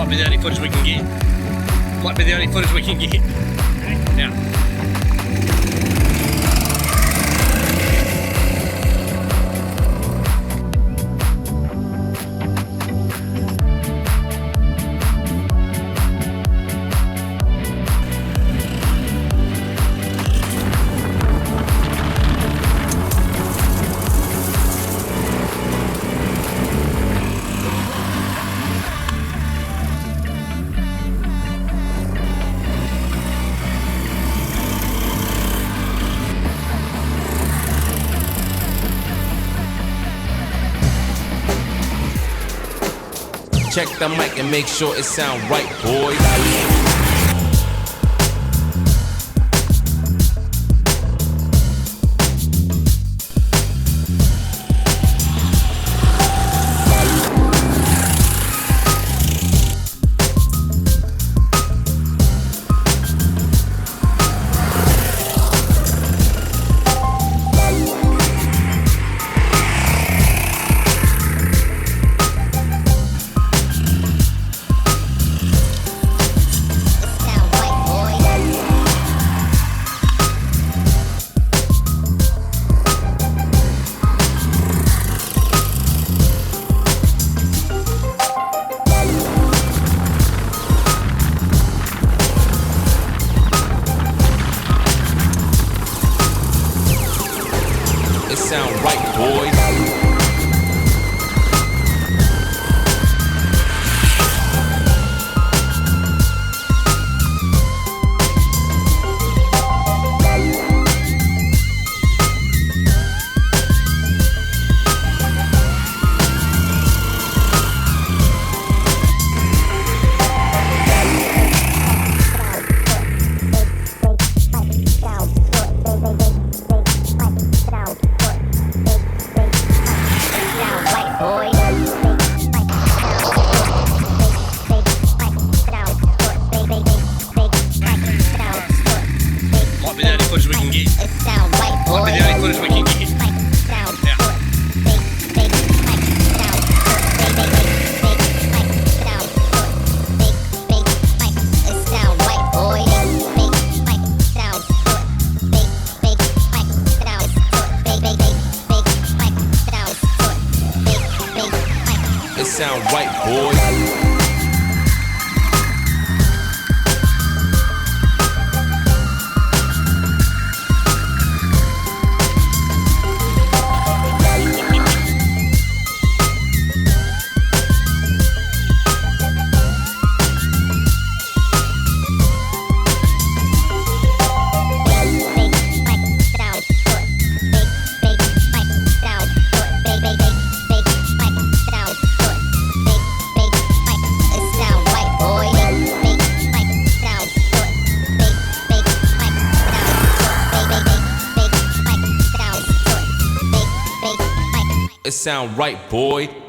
Might be the only footage we can get. Might be the only footage we can get. Now. Check the mic and make sure it sound right, boys. It sound right, boys. Might be the only footage we can get. Might be the only footage we can get. It sound right, boys. It sound right, boy.